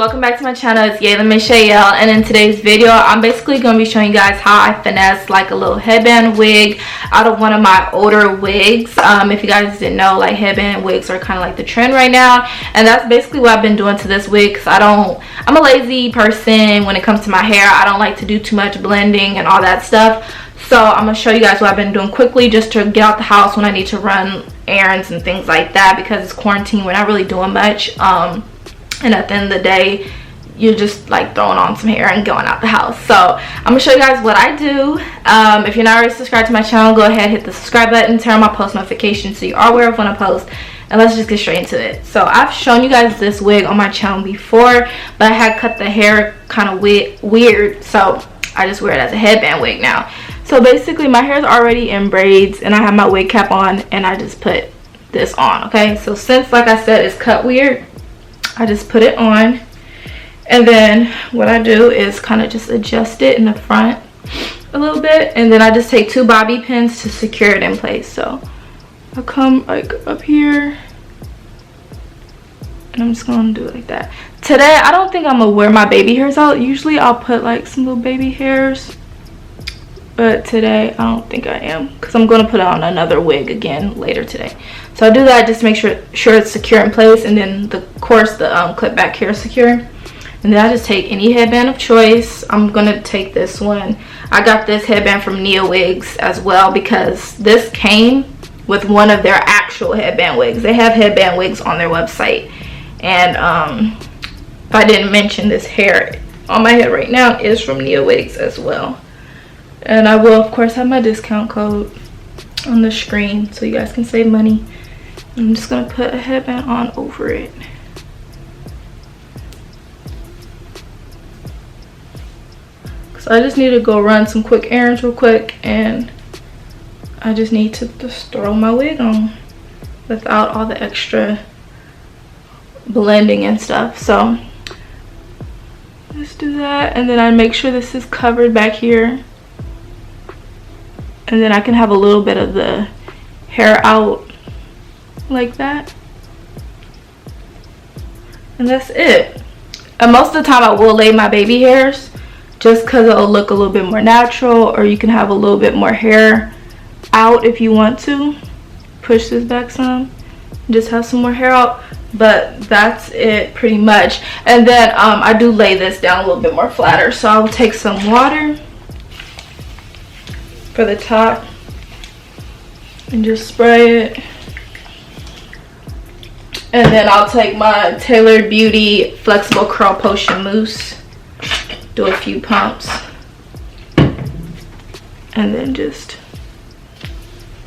welcome back to my channel. It's Yalon and in today's video I'm basically going to be showing you guys how I finesse like a little headband wig out of one of my older wigs. If you guys didn't know, like headband wigs are kind of like the trend right now, and that's basically what I've been doing to this wig because I'm a lazy person when it comes to my hair. I don't like to do too much blending and all that stuff. So I'm going to show you guys what I've been doing quickly just to get out the house when I need to run errands and things like that, because it's quarantine. We're not really doing much. And at the end of the day, you're just like throwing on some hair and going out the house. So I'm gonna show you guys what I do. If you're not already subscribed to my channel, go ahead, hit the subscribe button, turn on my post notifications so you are aware of when I post, and let's just get straight into it. So I've shown you guys this wig on my channel before, but I had cut the hair kind of weird, so I just wear it as a headband wig now. So basically my hair is already in braids and I have my wig cap on and I just put this on. Okay, so since, like I said, it's cut weird, I just put it on, and then what I do is kind of just adjust it in the front a little bit, and then I just take 2 bobby pins to secure it in place. So I come like up here and I'm just gonna do it like that. Today I don't think I'm gonna wear my baby hairs out. Usually I'll put like some little baby hairs, but today I don't think I am, because I'm going to put on another wig again later today. So I do that just to make sure it's secure in place, and then the clip back here is secure. And then I just take any headband of choice. I'm going to take this one. I got this headband from D.I.Y wigs as well, because this came with one of their actual headband wigs. They have headband wigs on their website, and if I didn't mention, this hair on my head right now is from D.I.Y wigs as well. And I will of course have my discount code on the screen so you guys can save money. I'm just gonna put a headband on over it. So I just need to go run some quick errands real quick, and I just need to just throw my wig on without all the extra blending and stuff. So let's do that, and then I make sure this is covered back here. And then I can have a little bit of the hair out like that. And that's it. And most of the time I will lay my baby hairs just because it'll look a little bit more natural, or you can have a little bit more hair out if you want to. Push this back some, just have some more hair out. But that's it pretty much. And then I do lay this down a little bit more flatter. So I'll take some water for the top and just spray it, and then I'll take my Tailored Beauty Flexible Curl Potion Mousse, do a few pumps, and then just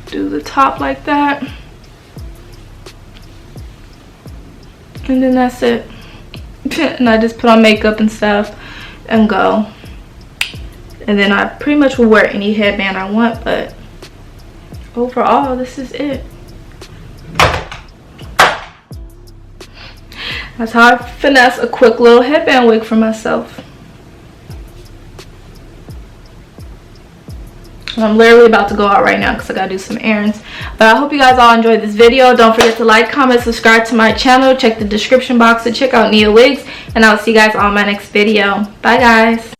do the top like that, and then that's it. And I just put on makeup and stuff and go. And then I pretty much will wear any headband I want, but overall, this is it. That's how I finesse a quick little headband wig for myself. And I'm literally about to go out right now because I gotta do some errands. But I hope you guys all enjoyed this video. Don't forget to like, comment, subscribe to my channel. Check the description box to check out D.I.Y wigs. And I'll see you guys on my next video. Bye guys.